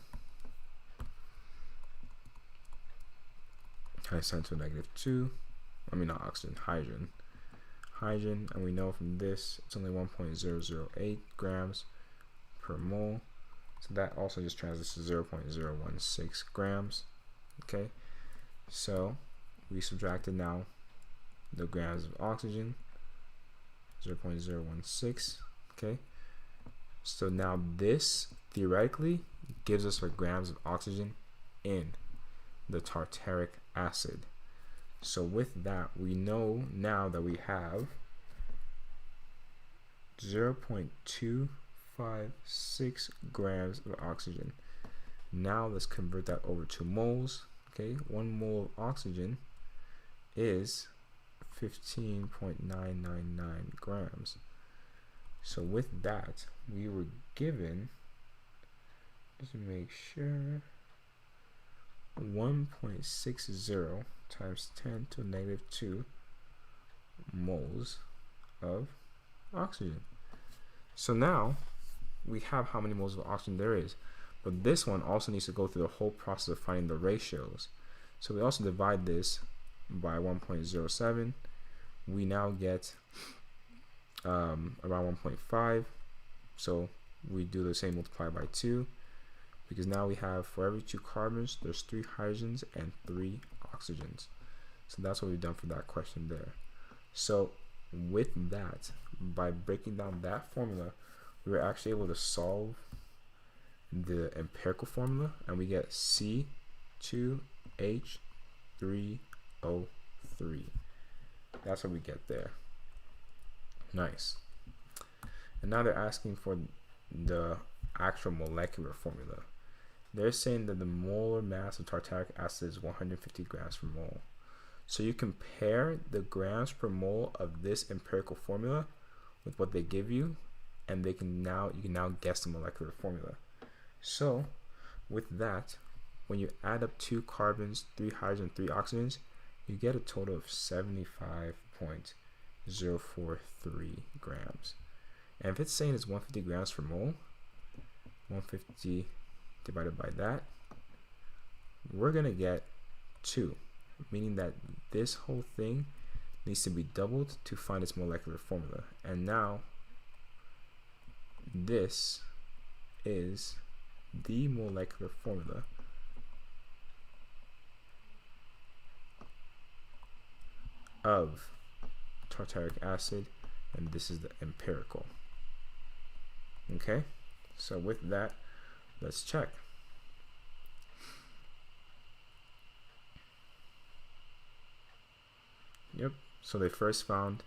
times 10 to the negative 2. I mean not oxygen, hydrogen. Hydrogen, and we know from this it's only 1.008 grams per mole. So that also just translates to 0.016 grams. Okay, so we subtracted now the grams of oxygen, 0.016. Okay, so now this theoretically gives us our grams of oxygen in the tartaric acid. So with that, we know now that we have 0.256 grams of oxygen. Now let's convert that over to moles. Okay, 1 mole of oxygen is 15.999 grams. So with that, we were given, just to make sure, 1.60 times 10 to the negative 2 moles of oxygen. So now we have how many moles of oxygen there is, but this one also needs to go through the whole process of finding the ratios. So we also divide this by 1.07. We now get around 1.5. So we do the same, multiply by 2, because now we have, for every 2 carbons, there's 3 hydrogens and 3 oxygens. So that's what we've done for that question there. So with that, by breaking down that formula, we were actually able to solve the empirical formula, and we get C2H3O3. That's what we get there. Nice. And now they're asking for the actual molecular formula. They're saying that the molar mass of tartaric acid is 150 grams per mole. So you compare the grams per mole of this empirical formula with what they give you, and you can now guess the molecular formula. So with that, when you add up 2 carbons, 3 hydrogens, 3 oxygens, you get a total of 75.043 grams. And if it's saying it's 150 grams per mole, 150 divided by that, we're going to get 2, meaning that this whole thing needs to be doubled to find its molecular formula. And now this is the molecular formula of tartaric acid, and this is the empirical. Okay, so with that, let's check. Yep, so they first found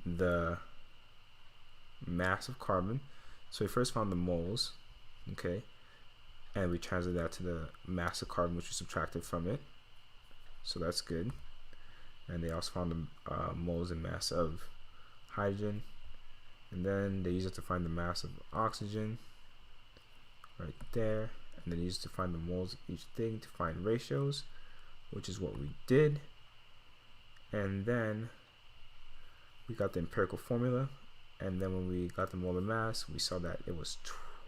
the mass of carbon. So we first found the moles, okay, and we translated that to the mass of carbon, which we subtracted from it. So that's good. And they also found the moles and mass of hydrogen, and then they used it to find the mass of oxygen right there, and then used to find the moles of each thing to find ratios, which is what we did. And then we got the empirical formula, and then when we got the molar mass, we saw that it was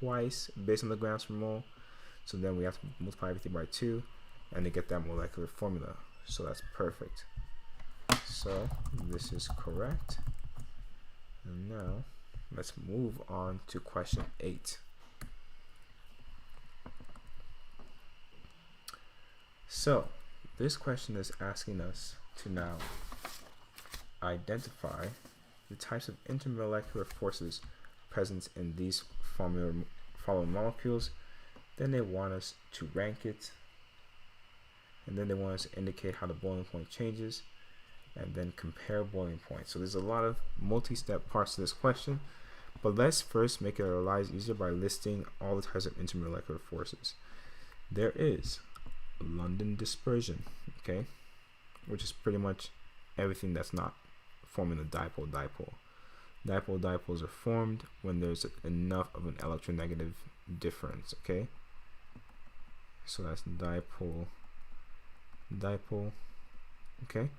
twice based on the grams per mole. So then we have to multiply everything by 2 and to get that molecular formula. So that's perfect. So this is correct. And now let's move on to question 8. So this question is asking us to now identify the types of intermolecular forces present in these following molecules. Then they want us to rank it, and then they want us to indicate how the boiling point changes, and then compare boiling points. So there's a lot of multi-step parts to this question, but let's first make our lives easier by listing all the types of intermolecular forces. There is London dispersion, okay, which is pretty much everything that's not forming a dipole-dipole. Dipole-dipoles are formed when there's enough of an electronegative difference, okay? So that's dipole-dipole, okay?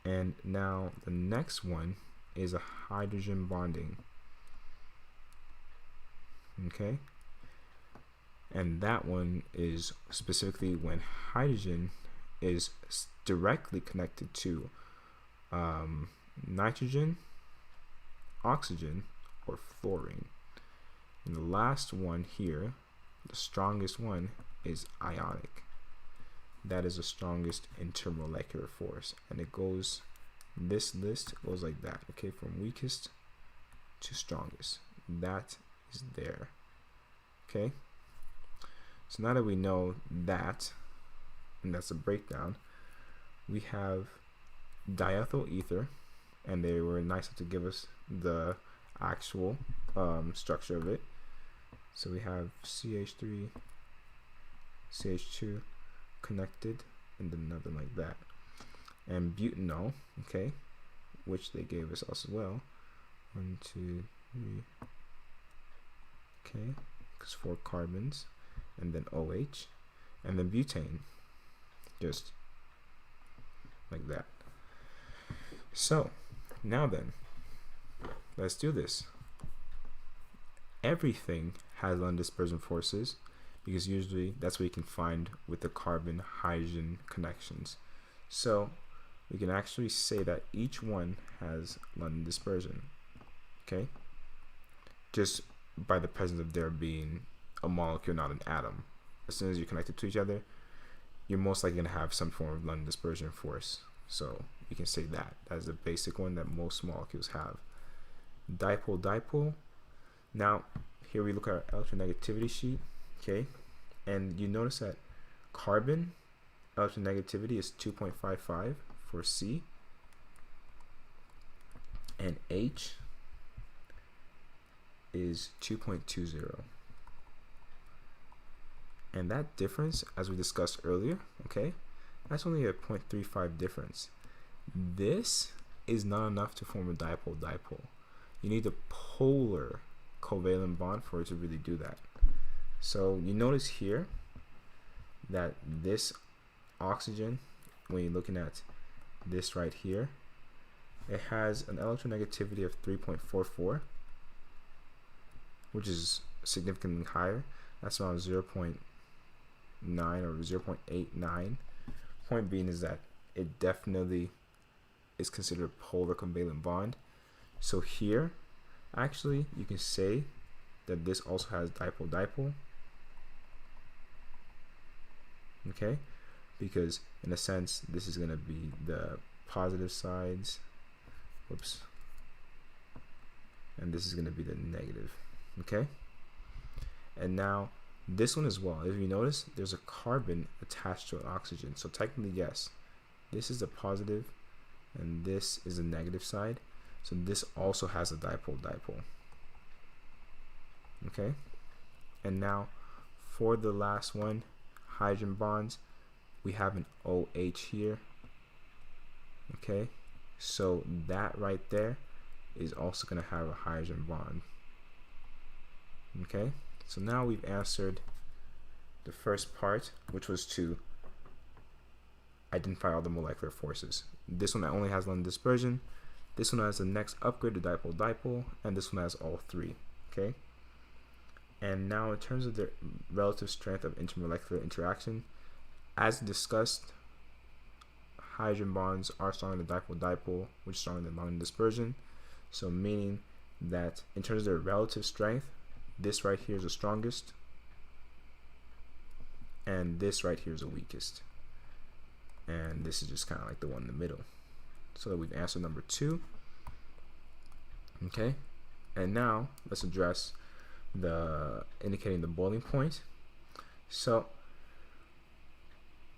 And now the next one is a hydrogen bonding, okay? And that one is specifically when hydrogen is directly connected to nitrogen, oxygen, or fluorine. And the last one here, the strongest one, is ionic. That is the strongest intermolecular force, and it goes, this list goes like that, okay, from weakest to strongest. That is there, okay? So now that we know that, and that's a breakdown, we have diethyl ether, and they were nice enough to give us the actual structure of it. So we have CH3, CH2 connected, and then nothing like that. And butanol, okay, which they gave us as well. 1, 2, 3, okay, because 4 carbons, and then OH, and then butane, just like that. So now then, let's do this. Everything has London dispersion forces, because usually that's what you can find with the carbon hydrogen connections. So we can actually say that each one has London dispersion, okay, just by the presence of there being a molecule, not an atom. As soon as you're connected to each other, you're most likely going to have some form of London dispersion force. So you can say that as the basic one that most molecules have. Dipole-dipole. Now here we look at our electronegativity sheet, okay, and you notice that carbon electronegativity is 2.55 for C, and H is 2.20. And that difference, as we discussed earlier, okay, that's only a 0.35 difference. This is not enough to form a dipole-dipole. You need a polar covalent bond for it to really do that. So you notice here that this oxygen, when you're looking at this right here, it has an electronegativity of 3.44, which is significantly higher. That's around 0.9 or 0.89. Point being is that it definitely is considered a polar covalent bond. So here, actually, you can say that this also has dipole-dipole. Okay, because in a sense, this is going to be the positive sides. Whoops. And this is going to be the negative. Okay. And now this one as well. If you notice, there's a carbon attached to an oxygen. So technically, yes, this is the positive and this is the negative side. So this also has a dipole-dipole. Okay. And now for the last one, hydrogen bonds, we have an OH here. Okay. So that right there is also going to have a hydrogen bond. Okay. So now we've answered the first part, which was to identify all the molecular forces. This one only has London dispersion. This one has the next upgrade to dipole-dipole, and this one has all three. Okay. And now in terms of the relative strength of intermolecular interaction, as discussed, hydrogen bonds are stronger than dipole-dipole, which is stronger than London dispersion. So meaning that in terms of their relative strength, this right here is the strongest, and this right here is the weakest. And this is just kind of like the one in the middle. So that we've answered number 2. Okay, and now let's address the indicating the boiling point. So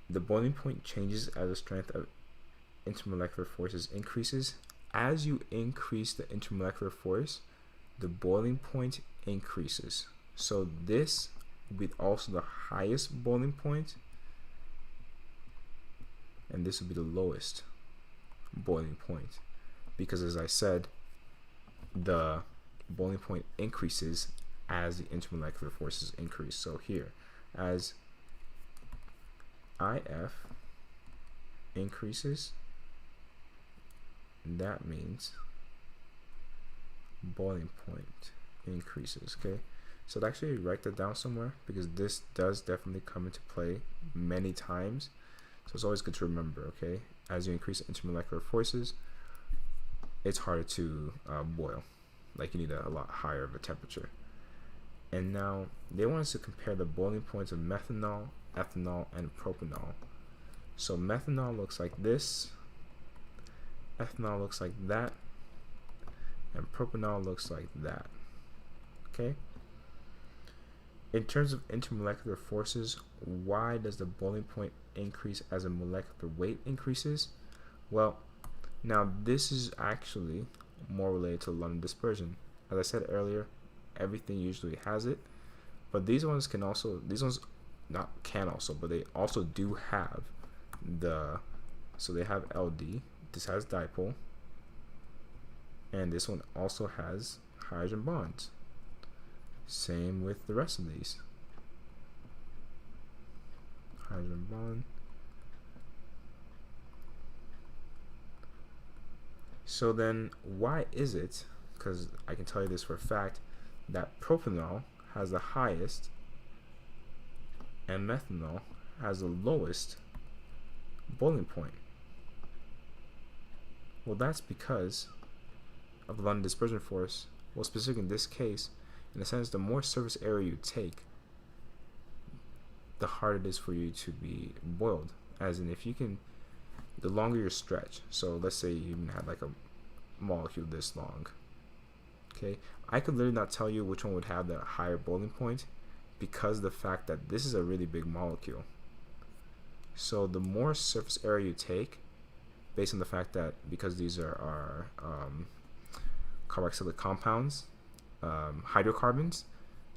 the boiling point changes as the strength of intermolecular forces increases. As you increase the intermolecular force, the boiling point increases. So this will be also the highest boiling point, and this will be the lowest boiling point, because as I said, the boiling point increases as the intermolecular forces increase. So here, as IF increases, that means boiling point increases. Okay, so I'd actually write that down somewhere, because this does definitely come into play many times. So it's always good to remember, okay, as you increase intermolecular forces, it's harder to boil. Like you need a lot higher of a temperature. And now they want us to compare the boiling points of methanol, ethanol, and propanol. So methanol looks like this, ethanol looks like that, and propanol looks like that. Okay. In terms of intermolecular forces, why does the boiling point increase as a molecular weight increases? Well, now this is actually more related to London dispersion. As I said earlier, everything usually has it, but these ones can also, but they also do have so they have LD, this has dipole, and this one also has hydrogen bonds. Same with the rest of these. Hydrogen bond. So then why is it, because I can tell you this for a fact, that propanol has the highest and methanol has the lowest boiling point? Well, that's because of the London dispersion force. Well, specifically in this case, in a sense, the more surface area you take, the harder it is for you to be boiled. As in, if you can, the longer your stretch. So let's say you even had like a molecule this long. Okay, I could literally not tell you which one would have the higher boiling point, because of the fact that this is a really big molecule. So the more surface area you take, based on the fact that because these are carboxylic compounds, hydrocarbons,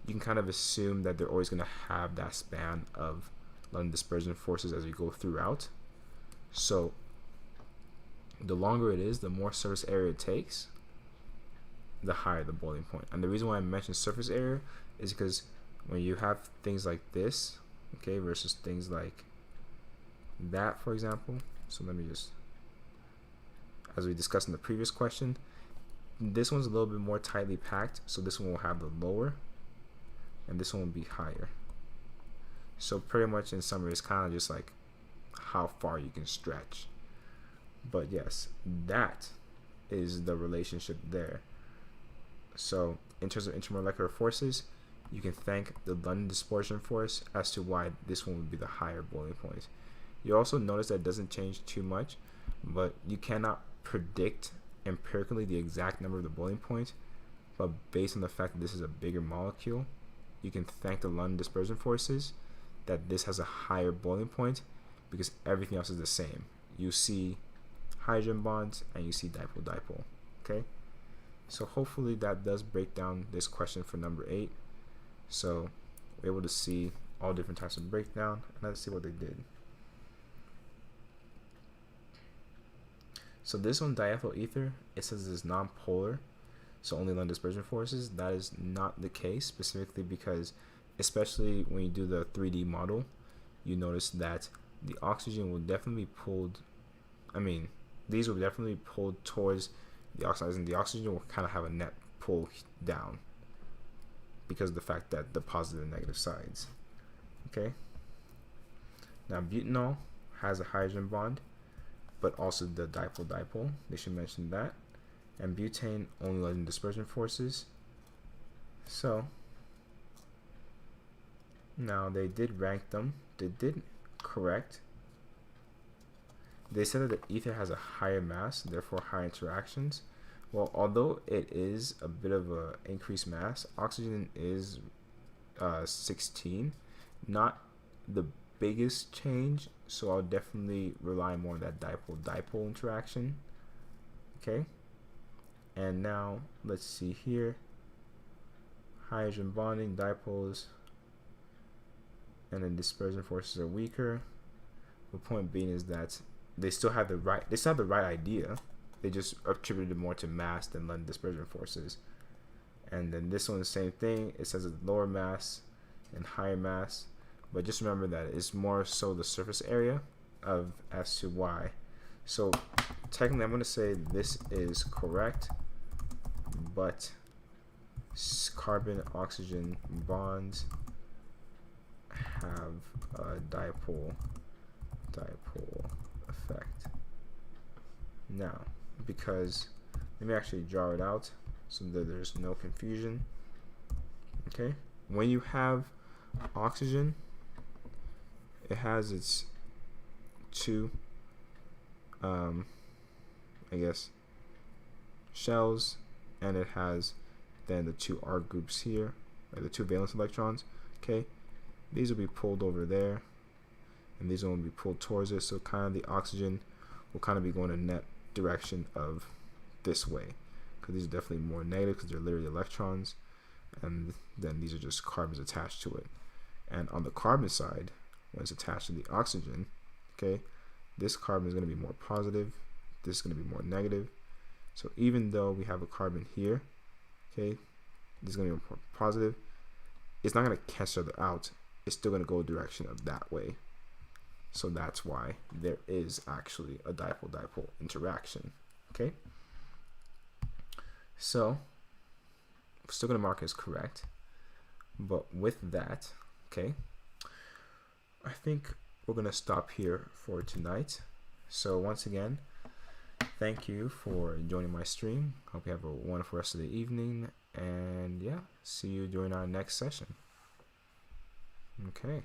you can kind of assume that they're always going to have that span of London dispersion forces as we go throughout. So the longer it is, the more surface area it takes, the higher the boiling point. And the reason why I mentioned surface area is because when you have things like this, okay, versus things like that, for example. So let me just, as we discussed in the previous question, this one's a little bit more tightly packed, so this one will have the lower, and this one will be higher. So pretty much in summary, it's kind of just like how far you can stretch. But yes, that is the relationship there. So in terms of intermolecular forces, you can thank the London dispersion force as to why this one would be the higher boiling point. You also notice that it doesn't change too much, but you cannot predict empirically the exact number of the boiling point. But based on the fact that this is a bigger molecule, you can thank the London dispersion forces that this has a higher boiling point because everything else is the same. You see hydrogen bonds and you see dipole-dipole. Okay, so hopefully that does break down this question for number 8. So we're able to see all different types of breakdown, and let's see what they did. So this one, diethyl ether, it says it's non-polar, so only London dispersion forces. That is not the case, specifically because, especially when you do the 3D model, you notice that the oxygen will definitely be pulled, these will definitely be pulled towards the oxides, and the oxygen will kind of have a net pull down because of the fact that the positive and negative sides. Okay. Now butanol has a hydrogen bond, but also the dipole-dipole. They should mention that. And butane only London dispersion forces. So now they did rank them. They did correct. They said that the ether has a higher mass, therefore higher interactions. Well, although it is a bit of a increased mass, oxygen is 16, not the biggest change, so I'll definitely rely more on that dipole-dipole interaction. Okay, and now let's see here, hydrogen bonding, dipoles, and then dispersion forces are weaker. The point being is that they still have the right idea. They just attributed more to mass than London dispersion forces. And then this one, the same thing. It says it's lower mass and higher mass, but just remember that it's more so the surface area of as to why. So technically, I'm going to say this is correct, but carbon oxygen bonds have a dipole effect. Now, because let me actually draw it out so that there's no confusion. Okay, when you have oxygen, it has its two shells, and it has then the two R groups here, or the two valence electrons. Okay, these will be pulled over there, and these will be pulled towards it, so kind of the oxygen will kind of be going in net direction of this way, because these are definitely more negative because they're literally electrons, and then these are just carbons attached to it. And on the carbon side, when it's attached to the oxygen, okay, this carbon is going to be more positive, this is going to be more negative. So even though we have a carbon here, okay, this is going to be more positive, it's not going to cancel each other out. It's still going to go direction of that way. So that's why there is actually a dipole-dipole interaction. Okay, so we're still going to mark it as correct, but with that, okay, I think we're going to stop here for tonight. So once again, thank you for joining my stream. Hope you have a wonderful rest of the evening, and yeah, see you during our next session. Okay.